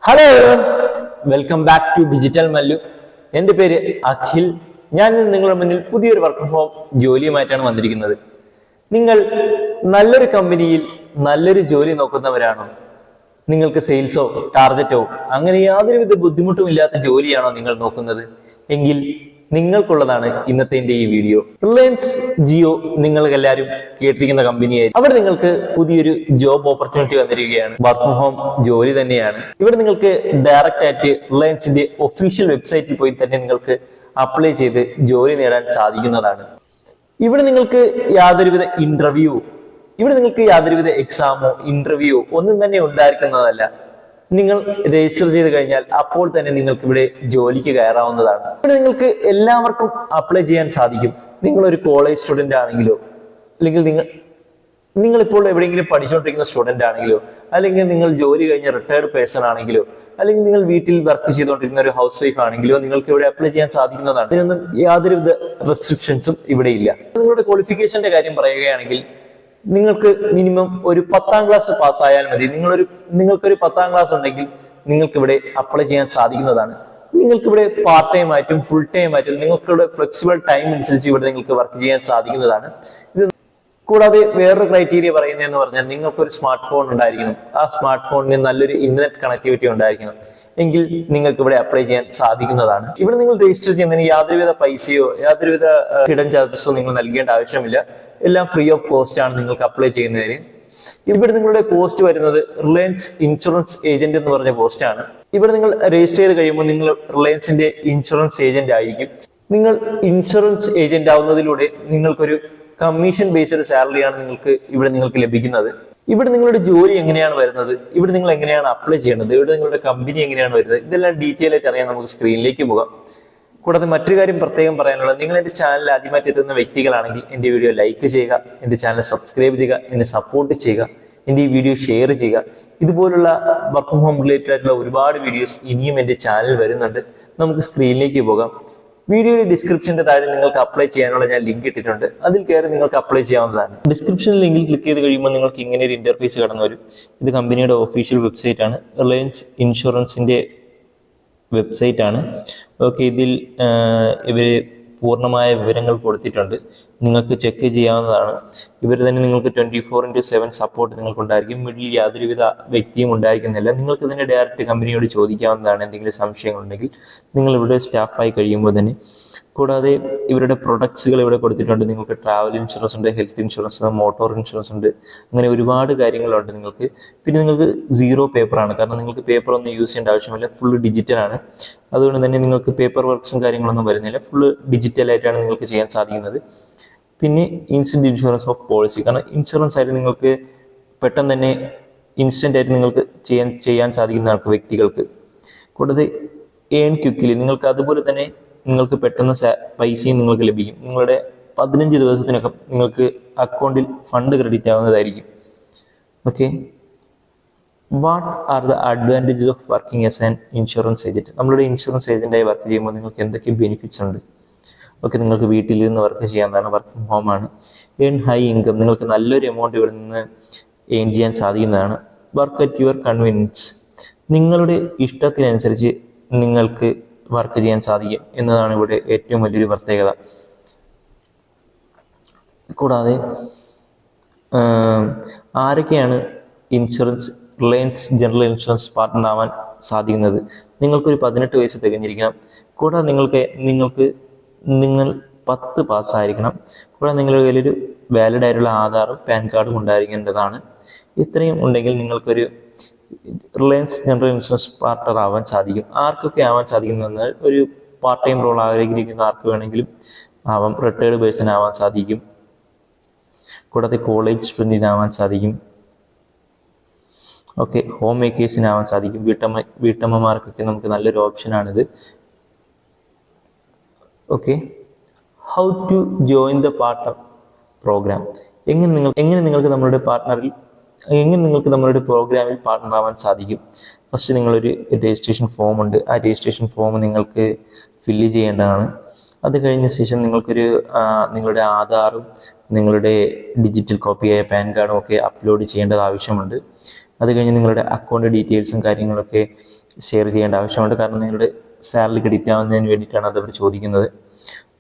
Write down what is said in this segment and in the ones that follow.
Hello, welcome back to digital Mallu. എൻ്റെ പേര് അഖിൽ. ഞാൻ ഇന്ന് നിങ്ങളുടെ മുന്നിൽ പുതിയൊരു വർക്ക് ഫ്രം ഹോം ജോലിയുമായിട്ടാണ് വന്നിരിക്കുന്നത്. നിങ്ങൾ നല്ലൊരു കമ്പനിയിൽ നല്ലൊരു ജോലി നോക്കുന്നവരാണോ? നിങ്ങൾക്ക് സെയിൽസോ ടാർഗറ്റോ അങ്ങനെ യാതൊരുവിധ ബുദ്ധിമുട്ടും ഇല്ലാത്ത ജോലിയാണോ നിങ്ങൾ നോക്കുന്നത്? എങ്കിൽ നിങ്ങൾക്കുള്ളതാണ് ഇന്നത്തെ എൻ്റെ ഈ വീഡിയോ. റിലയൻസ് ജിയോ നിങ്ങൾക്ക് എല്ലാവരും കേട്ടിരിക്കുന്ന കമ്പനിയായിരിക്കും. അവിടെ നിങ്ങൾക്ക് പുതിയൊരു ജോബ് ഓപ്പർച്യൂണിറ്റി വന്നിരിക്കുകയാണ്. വർക്ക് ഫ്രം ഹോം ജോലി തന്നെയാണ്. ഇവിടെ നിങ്ങൾക്ക് ഡയറക്റ്റ് ആയിട്ട് റിലയൻസിന്റെ ഒഫീഷ്യൽ വെബ്സൈറ്റിൽ പോയി തന്നെ നിങ്ങൾക്ക് അപ്ലൈ ചെയ്ത് ജോലി നേടാൻ സാധിക്കുന്നതാണ്. ഇവിടെ നിങ്ങൾക്ക് യാതൊരുവിധ എക്സാമോ ഇന്റർവ്യൂയോ ഒന്നും തന്നെ ഉണ്ടായിരിക്കുന്നതല്ല. നിങ്ങൾ രജിസ്റ്റർ ചെയ്ത് കഴിഞ്ഞാൽ അപ്പോൾ തന്നെ നിങ്ങൾക്ക് ഇവിടെ ജോലിക്ക് കയറാവുന്നതാണ്. ഇവിടെ നിങ്ങൾക്ക് എല്ലാവർക്കും അപ്ലൈ ചെയ്യാൻ സാധിക്കും. നിങ്ങളൊരു കോളേജ് സ്റ്റുഡന്റ് ആണെങ്കിലോ, അല്ലെങ്കിൽ നിങ്ങളിപ്പോൾ എവിടെയെങ്കിലും പഠിച്ചുകൊണ്ടിരിക്കുന്ന സ്റ്റുഡന്റ് ആണെങ്കിലോ, അല്ലെങ്കിൽ നിങ്ങൾ ജോലി കഴിഞ്ഞ റിട്ടയർഡ് പേഴ്സൺ ആണെങ്കിലോ, അല്ലെങ്കിൽ നിങ്ങൾ വീട്ടിൽ വർക്ക് ചെയ്തുകൊണ്ടിരിക്കുന്ന ഒരു ഹൗസ് വൈഫ് ആണെങ്കിലോ നിങ്ങൾക്ക് ഇവിടെ അപ്ലൈ ചെയ്യാൻ സാധിക്കുന്നതാണ്. ഇതിനൊന്നും യാതൊരുവിധ റെസ്ട്രിക്ഷൻസും ഇവിടെ ഇല്ല. നിങ്ങളുടെ ക്വാളിഫിക്കേഷന്റെ കാര്യം പറയുകയാണെങ്കിൽ നിങ്ങൾക്ക് മിനിമം ഒരു 10ാം ക്ലാസ് പാസ്സായാൽ മതി. നിങ്ങൾക്കൊരു 10ാം ക്ലാസ് ഉണ്ടെങ്കിൽ നിങ്ങൾക്ക് ഇവിടെ അപ്ലൈ ചെയ്യാൻ സാധിക്കുന്നതാണ്. നിങ്ങൾക്ക് ഇവിടെ പാർട്ട് ടൈം ആയിട്ടും ഫുൾ ടൈം ആയിട്ടും നിങ്ങൾക്കിവിടെ ഫ്ലെക്സിബിൾ ടൈം അനുസരിച്ച് ഇവിടെ നിങ്ങൾക്ക് വർക്ക് ചെയ്യാൻ സാധിക്കുന്നതാണ്. ഇത് കൂടാതെ വേറൊരു ക്രൈറ്റീരിയ പറയുന്നതെന്ന് പറഞ്ഞാൽ നിങ്ങൾക്കൊരു സ്മാർട്ട് ഫോൺ ഉണ്ടായിരിക്കണം. ആ സ്മാർട്ട് ഫോണിന് നല്ലൊരു ഇന്റർനെറ്റ് കണക്ടിവിറ്റി ഉണ്ടായിരിക്കണം. എങ്കിൽ നിങ്ങൾക്ക് ഇവിടെ അപ്ലൈ ചെയ്യാൻ സാധിക്കുന്നതാണ്. ഇവിടെ നിങ്ങൾ രജിസ്റ്റർ ചെയ്യുന്നതിന് യാതൊരുവിധ പൈസയോ യാതൊരുവിധ ഹിഡൻ ചാർജസോ നിങ്ങൾ നൽകേണ്ട ആവശ്യമില്ല. എല്ലാം ഫ്രീ ഓഫ് കോസ്റ്റ് ആണ് നിങ്ങൾക്ക് അപ്ലൈ ചെയ്യുന്നതിന്. ഇവിടെ നിങ്ങളുടെ പോസ്റ്റ് വരുന്നത് റിലയൻസ് ഇൻഷുറൻസ് ഏജന്റ് എന്ന് പറഞ്ഞ പോസ്റ്റാണ്. ഇവിടെ നിങ്ങൾ രജിസ്റ്റർ ചെയ്ത് കഴിയുമ്പോൾ നിങ്ങൾ റിലയൻസിന്റെ ഇൻഷുറൻസ് ഏജന്റ് ആയിരിക്കും. നിങ്ങൾ ഇൻഷുറൻസ് ഏജന്റ് ആവുന്നതിലൂടെ നിങ്ങൾക്കൊരു കമ്മീഷൻ ബേസ്ഡ് സാലറിയാണ് നിങ്ങൾക്ക് ലഭിക്കുന്നത്. ഇവിടെ നിങ്ങളുടെ ജോലി എങ്ങനെയാണ് വരുന്നത്, ഇവിടെ നിങ്ങൾ എങ്ങനെയാണ് അപ്ലൈ ചെയ്യേണ്ടത്, ഇവിടെ നിങ്ങളുടെ കമ്പനി എങ്ങനെയാണ് വരുന്നത്, ഇതെല്ലാം ഡീറ്റെയിൽ ആയിട്ട് അറിയാൻ നമുക്ക് സ്ക്രീനിലേക്ക് പോകാം. കൂടാതെ മറ്റൊരു കാര്യം പ്രത്യേകം പറയാനുള്ളത്, നിങ്ങൾ എൻ്റെ ചാനൽ ആദ്യമായിട്ട് എത്തുന്ന വ്യക്തികളാണെങ്കിൽ എൻ്റെ വീഡിയോ ലൈക്ക് ചെയ്യുക, എൻ്റെ ചാനൽ സബ്സ്ക്രൈബ് ചെയ്യുക, എന്നെ സപ്പോർട്ട് ചെയ്യുക, എൻ്റെ ഈ വീഡിയോ ഷെയർ ചെയ്യുക. ഇതുപോലുള്ള വർക്ക് ഫ്രം ഹോം റിലേറ്റഡ് ആയിട്ടുള്ള ഒരുപാട് വീഡിയോസ് ഇനിയും എൻ്റെ ചാനൽ വരുന്നുണ്ട്. നമുക്ക് സ്ക്രീനിലേക്ക് പോകാം. വീഡിയോയുടെ ഡിസ്ക്രിപ്ഷന്റെ താഴെ നിങ്ങൾക്ക് അപ്ലൈ ചെയ്യാനുള്ള ഞാൻ ലിങ്ക് ഇട്ടിട്ടുണ്ട്. അതിൽ കയറി നിങ്ങൾക്ക് അപ്ലൈ ചെയ്യാവുന്നതാണ്. ഡിസ്ക്രിപ്ഷൻ ലിങ്കിൽ ക്ലിക്ക് ചെയ്ത് കഴിയുമ്പോൾ നിങ്ങൾക്ക് ഇങ്ങനെ ഒരു ഇന്റർഫേസ് കടന്നു വരും. ഇത് കമ്പനിയുടെ ഒഫീഷ്യൽ വെബ്സൈറ്റ് ആണ്, റിലയൻസ് ഇൻഷുറൻസിന്റെ വെബ്സൈറ്റ് ആണ്. ഓക്കെ, ഇതിൽ ഇവർ പൂർണ്ണമായ വിവരങ്ങൾ കൊടുത്തിട്ടുണ്ട്. നിങ്ങൾക്ക് ചെക്ക് ചെയ്യാവുന്നതാണ്. ഇവർ തന്നെ നിങ്ങൾക്ക് 24/7 സപ്പോർട്ട് നിങ്ങൾക്കുണ്ടായിരിക്കും. മിഡിൽ യാതൊരുവിധ വ്യക്തിയും ഉണ്ടായിരിക്കുന്നില്ല. നിങ്ങൾക്ക് തന്നെ ഡയറക്റ്റ് കമ്പനിയോട് ചോദിക്കാവുന്നതാണ് എന്തെങ്കിലും സംശയങ്ങളുണ്ടെങ്കിൽ. നിങ്ങൾ ഇവിടെ സ്റ്റാഫായി കഴിയുമ്പോൾ തന്നെ. കൂടാതെ ഇവരുടെ പ്രൊഡക്ട്സുകൾ ഇവിടെ കൊടുത്തിട്ടുണ്ട്. നിങ്ങൾക്ക് ട്രാവൽ ഇൻഷുറൻസ് ഉണ്ട്, ഹെൽത്ത് ഇൻഷുറൻസ്, മോട്ടോർ ഇൻഷുറൻസ് ഉണ്ട്, അങ്ങനെ ഒരുപാട് കാര്യങ്ങളുണ്ട് നിങ്ങൾക്ക്. പിന്നെ നിങ്ങൾക്ക് 0 പേപ്പറാണ്, കാരണം നിങ്ങൾക്ക് പേപ്പർ ഒന്നും യൂസ് ചെയ്യേണ്ട ആവശ്യമില്ല. ഫുള്ള് ഡിജിറ്റലാണ്. അതുകൊണ്ട് തന്നെ നിങ്ങൾക്ക് പേപ്പർ വർക്ക്സും കാര്യങ്ങളൊന്നും വരുന്നില്ല. ഫുള്ള് ഡിജിറ്റലായിട്ടാണ് നിങ്ങൾക്ക് ചെയ്യാൻ സാധിക്കുന്നത്. പിന്നെ ഇൻസ്റ്റന്റ് ഇൻഷുറൻസ് ഓഫ് പോളിസി, കാരണം ഇൻഷുറൻസ് ആയിട്ട് നിങ്ങൾക്ക് പെട്ടെന്ന് തന്നെ ഇൻസ്റ്റന്റ് ആയിട്ട് നിങ്ങൾക്ക് ചെയ്യാൻ സാധിക്കുന്നതാണ് വ്യക്തികൾക്ക്. കൂടാതെ ഏൺ ക്വിക്കിലി, നിങ്ങൾക്ക് അതുപോലെ തന്നെ നിങ്ങൾക്ക് പെട്ടെന്ന് പൈസയും നിങ്ങൾക്ക് ലഭിക്കും. നിങ്ങളുടെ 15 ദിവസത്തിനൊക്കെ നിങ്ങൾക്ക് അക്കൗണ്ടിൽ ഫണ്ട് ക്രെഡിറ്റ് ആവുന്നതായിരിക്കും. Okay, what are the advantages of working as an insurance agent? നമ്മളുടെ ഇൻഷുറൻസ് ഏജന്റായി വർക്ക് ചെയ്യുമ്പോൾ നിങ്ങൾക്ക് എന്തൊക്കെ ബെനിഫിറ്റ്സ് ഉണ്ട്? ഓക്കെ, നിങ്ങൾക്ക് വീട്ടിലിരുന്ന് വർക്ക് ചെയ്യാവുന്നതാണ്, വർക്ക് ഫ്രം ഹോം ആണ്. ഏൺ ഹൈ ഇൻകം, നിങ്ങൾക്ക് നല്ലൊരു എമൗണ്ട് ഇവിടെ നിന്ന് ഏൺ ചെയ്യാൻ സാധിക്കുന്നതാണ്. വർക്ക് അറ്റ് യുവർ കൺവീനിയൻസ്, നിങ്ങളുടെ ഇഷ്ടത്തിനനുസരിച്ച് നിങ്ങൾക്ക് വർക്ക് ചെയ്യാൻ സാധിക്കും എന്നതാണ് ഇവിടെ ഏറ്റവും വലിയൊരു പ്രത്യേകത. കൂടാതെ ആരൊക്കെയാണ് റിലയൻസ് ജനറൽ ഇൻഷുറൻസ് പാർട്ട്ണർ ആവാൻ സാധിക്കുന്നത്? നിങ്ങൾക്കൊരു 18 വയസ്സ് തികഞ്ഞിരിക്കണം. കൂടാതെ നിങ്ങൾ 10 പാസ്സായിരിക്കണം. കൂടാതെ നിങ്ങളുടെ കയ്യിലൊരു വാലിഡ് ആയിട്ടുള്ള ആധാറും പാൻ കാർഡും ഉണ്ടായിരിക്കേണ്ടതാണ്. ഇത്രയും ഉണ്ടെങ്കിൽ നിങ്ങൾക്കൊരു റിലയൻസ് ജനറൽ ഇൻഷുറൻസ് പാർട്ട്ണർ ആവാൻ സാധിക്കും. ആർക്കൊക്കെ ആവാൻ സാധിക്കുന്നതെന്നാൽ ഒരു പാർട്ട് ടൈം റോൾ ആഗ്രഹിക്കുന്ന ആർക്ക് വേണമെങ്കിലും ആവാം. റിട്ടയർഡ് പേഴ്സൺ ആവാൻ സാധിക്കും. കൂടാതെ കോളേജ് സ്റ്റുഡൻറ്റിനാവാൻ സാധിക്കും. ഓക്കെ, ഹോം മേക്കേഴ്സിനാവാൻ സാധിക്കും. വീട്ടമ്മമാർക്കൊക്കെ നമുക്ക് നല്ലൊരു ഓപ്ഷനാണിത്. Okay, how to join the partner program, എങ്ങനെ നിങ്ങൾക്ക് നമ്മളുടെ പ്രോഗ്രാമിൽ പാർട്ട്ണർ ആവാൻ സാധിക്കും? ഫസ്റ്റ് നിങ്ങളൊരു രജിസ്ട്രേഷൻ ഫോം ഉണ്ട്. ആ രജിസ്ട്രേഷൻ ഫോം നിങ്ങൾക്ക് ഫില്ല് ചെയ്യേണ്ടതാണ്. അത് കഴിഞ്ഞ ശേഷം നിങ്ങളുടെ ആധാറും നിങ്ങളുടെ ഡിജിറ്റൽ കോപ്പിയായ പാൻ കാർഡും ഒക്കെ അപ്ലോഡ് ചെയ്യേണ്ടത് ആവശ്യമുണ്ട്. അത് കഴിഞ്ഞ് നിങ്ങളുടെ അക്കൗണ്ട് ഡീറ്റെയിൽസും കാര്യങ്ങളൊക്കെ ഷെയർ ചെയ്യേണ്ട ആവശ്യമുണ്ട്. കാരണം നിങ്ങളുടെ സാലറി ക്രെഡിറ്റ് ആവുന്നതിന് വേണ്ടിയിട്ടാണ് അത് അവർ ചോദിക്കുന്നത്.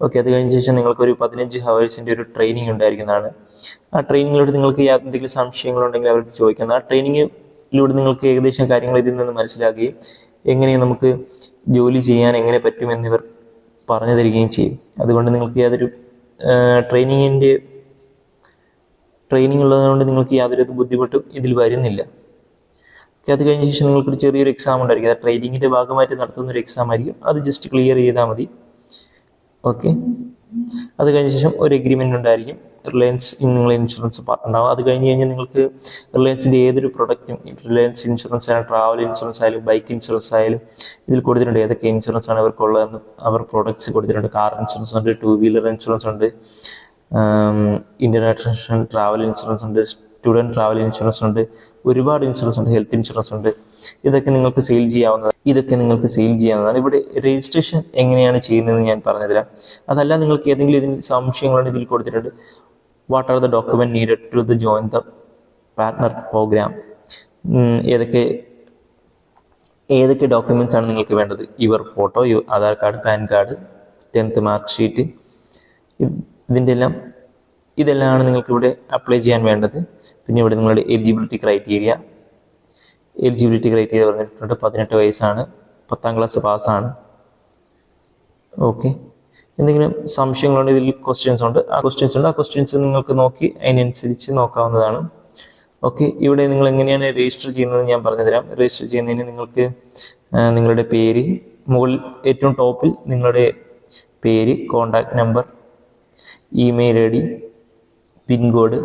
ഓക്കെ, അത് കഴിഞ്ഞ ശേഷം നിങ്ങൾക്കൊരു 15 ഹവേഴ്സിൻ്റെ ഒരു ട്രെയിനിങ് ഉണ്ടായിരിക്കുന്നതാണ്. ആ ട്രെയിനിങ്ങിലൂടെ നിങ്ങൾക്ക് എന്തെങ്കിലും സംശയങ്ങളുണ്ടെങ്കിൽ അവർക്ക് ചോദിക്കുന്നത്. ആ ട്രെയിനിങ്ങിലൂടെ നിങ്ങൾക്ക് ഏകദേശം കാര്യങ്ങൾ ഇതിൽ നിന്ന് മനസ്സിലാക്കുകയും എങ്ങനെ നമുക്ക് ജോലി ചെയ്യാൻ എങ്ങനെ പറ്റുമെന്നിവർ പറഞ്ഞു തരികയും ചെയ്യും. അതുകൊണ്ട് നിങ്ങൾക്ക് യാതൊരു ട്രെയിനിങ് ഉള്ളതുകൊണ്ട് നിങ്ങൾക്ക് യാതൊരു ബുദ്ധിമുട്ടും ഇതിൽ വരുന്നില്ല. ഓക്കെ, അത് കഴിഞ്ഞ ശേഷം നിങ്ങൾക്കൊരു ചെറിയൊരു എക്സാം ഉണ്ടായിരിക്കും. അത് ട്രെയിനിങ്ങിൻ്റെ ഭാഗമായിട്ട് നടത്തുന്ന ഒരു എക്സാം ആയിരിക്കും. അത് ജസ്റ്റ് ക്ലിയർ ചെയ്താൽ മതി. ഓക്കെ, അത് കഴിഞ്ഞ ശേഷം ഒരു എഗ്രിമെൻ്റ് ഉണ്ടായിരിക്കും. റിലയൻസ് നിങ്ങൾ ഇൻഷുറൻസ് ഉണ്ടാവും. അത് കഴിഞ്ഞ് കഴിഞ്ഞാൽ നിങ്ങൾക്ക് റിലയൻസിൻ്റെ ഏതൊരു പ്രൊഡക്റ്റും, റിലയൻസ് ഇൻഷുറൻസ് ആയാലും ട്രാവൽ ഇൻഷുറൻസ് ആയാലും ബൈക്ക് ഇൻഷുറൻസ് ആയാലും ഇതിൽ കൊടുത്തിട്ടുണ്ട് ഏതൊക്കെ ഇൻഷുറൻസ് ആണ് അവർക്കുള്ളതെന്ന് അവർ പ്രൊഡക്ട്സ് കൊടുത്തിട്ടുണ്ട്. കാർ ഇൻഷുറൻസ് ഉണ്ട്, 2 വീലർ ഇൻഷുറൻസ് ഉണ്ട്, ഇന്റർനാഷണൽ ട്രാവൽ ഇൻഷുറൻസ് ഉണ്ട്, സ്റ്റുഡൻറ്റ് ട്രാവൽ ഇൻഷുറൻസ് ഉണ്ട്, ഒരുപാട് ഇൻഷുറൻസ് ഉണ്ട്, ഹെൽത്ത് ഇൻഷുറൻസ് ഉണ്ട്. ഇതൊക്കെ നിങ്ങൾക്ക് സെയിൽ ചെയ്യാവുന്നതാണ്. ഇവിടെ രജിസ്ട്രേഷൻ എങ്ങനെയാണ് ചെയ്യുന്നതെന്ന് ഞാൻ പറഞ്ഞുതരാം. അതല്ല നിങ്ങൾക്ക് ഏതെങ്കിലും ഇതിന് സംശയങ്ങളുണ്ട്, ഇതിൽ കൊടുത്തിട്ടുണ്ട് what are the document needed to join the partner program. ഏതൊക്കെ ഡോക്യുമെന്റ്സ് ആണ് നിങ്ങൾക്ക് വേണ്ടത്? Your photo, Aadhaar card, PAN card, 10th mark sheet, ഇതെല്ലാമാണ് നിങ്ങൾക്ക് ഇവിടെ അപ്ലൈ ചെയ്യാൻ വേണ്ടത്. പിന്നെ ഇവിടെ നിങ്ങളുടെ എലിജിബിലിറ്റി ക്രൈറ്റീരിയ പറഞ്ഞിട്ടുണ്ട്. 18 വയസ്സാണ്, 10ാം ക്ലാസ് പാസ്സാണ്. ഓക്കെ, എന്തെങ്കിലും സംശയങ്ങളുണ്ട്, ഇതിൽ ക്വസ്റ്റ്യൻസ് ഉണ്ട്. ആ ക്വസ്റ്റ്യൻസ് നിങ്ങൾക്ക് നോക്കി അതിനനുസരിച്ച് നോക്കാവുന്നതാണ്. ഓക്കെ, ഇവിടെ നിങ്ങൾ എങ്ങനെയാണ് രജിസ്റ്റർ ചെയ്യുന്നത് ഞാൻ പറഞ്ഞുതരാം. രജിസ്റ്റർ ചെയ്യുന്നതിന് നിങ്ങൾക്ക് നിങ്ങളുടെ പേര്, മുകളിൽ ഏറ്റവും ടോപ്പിൽ നിങ്ങളുടെ പേര്, contact number, email ID, pincode,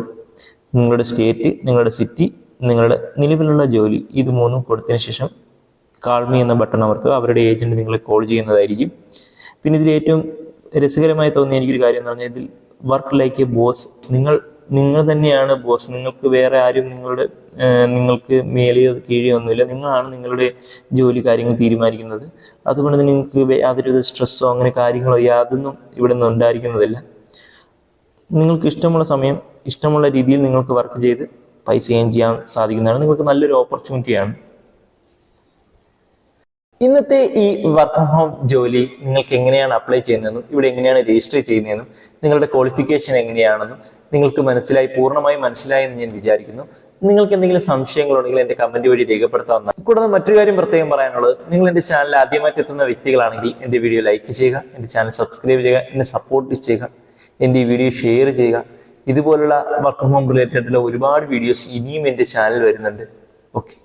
നിങ്ങളുടെ സ്റ്റേറ്റ്, നിങ്ങളുടെ സിറ്റി, നിങ്ങളുടെ നിലവിലുള്ള ജോലി, ഇത് 3 കൊടുത്തതിന് ശേഷം കാൾ മീ എന്ന ബട്ടൺ അമർത്തുക. അവരുടെ ഏജൻറ്റ് നിങ്ങളെ കോൾ ചെയ്യുന്നതായിരിക്കും. പിന്നെ ഇതിൽ ഏറ്റവും രസകരമായി തോന്നിയ എനിക്കൊരു കാര്യം എന്ന് പറഞ്ഞാൽ, ഇതിൽ വർക്ക് ലൈക്ക് എ ബോസ്, നിങ്ങൾ തന്നെയാണ് ബോസ്. നിങ്ങൾക്ക് വേറെ ആരും നിങ്ങൾക്ക് മേലെയോ കീഴെയോ ഒന്നുമില്ല. നിങ്ങളാണ് നിങ്ങളുടെ ജോലി കാര്യങ്ങൾ തീരുമാനിക്കുന്നത്. അതുകൊണ്ട് തന്നെ നിങ്ങൾക്ക് യാതൊരു സ്ട്രെസ്സോ അങ്ങനെ കാര്യങ്ങളോ യാതൊന്നും ഇവിടെ നിന്ന് ഉണ്ടായിരിക്കുന്നതില്ല. നിങ്ങൾക്ക് ഇഷ്ടമുള്ള സമയം ഇഷ്ടമുള്ള രീതിയിൽ നിങ്ങൾക്ക് വർക്ക് ചെയ്ത് പൈസ ഏൺ ചെയ്യാൻ സാധിക്കുന്നതാണ്. നിങ്ങൾക്ക് നല്ലൊരു ഓപ്പർച്യൂണിറ്റിയാണ്. ഇന്നത്തെ ഈ വർക്ക് ഫ്രം ഹോം ജോലി നിങ്ങൾക്ക് എങ്ങനെയാണ് അപ്ലൈ ചെയ്യുന്നതെന്നും ഇവിടെ എങ്ങനെയാണ് രജിസ്റ്റർ ചെയ്യുന്നതെന്നും നിങ്ങളുടെ ക്വാളിഫിക്കേഷൻ എങ്ങനെയാണെന്നും നിങ്ങൾക്ക് പൂർണ്ണമായും മനസ്സിലായി എന്ന് ഞാൻ വിചാരിക്കുന്നു. നിങ്ങൾക്ക് എന്തെങ്കിലും സംശയങ്ങളുണ്ടെങ്കിൽ എൻ്റെ കമന്റ് വഴി രേഖപ്പെടുത്താവുന്നതാണ്. കൂടാതെ മറ്റൊരു കാര്യം പ്രത്യേകം പറയാനുള്ളത്, നിങ്ങൾ എൻ്റെ ചാനൽ ആദ്യമായിട്ട് എത്തുന്ന വ്യക്തികളാണെങ്കിൽ എൻ്റെ വീഡിയോ ലൈക്ക് ചെയ്യുക, എൻ്റെ ചാനൽ സബ്സ്ക്രൈബ് ചെയ്യുക, എന്നെ സപ്പോർട്ട് ചെയ്യുക, എൻ്റെ ഈ വീഡിയോ ഷെയർ ചെയ്യുക. ഇതുപോലുള്ള വർക്ക് ഫ്രം ഹോം റിലേറ്റഡ് ഒരുപാട് വീഡിയോസ് ഇനിയും എൻ്റെ ചാനൽ വരുന്നുണ്ട്. ഓക്കെ.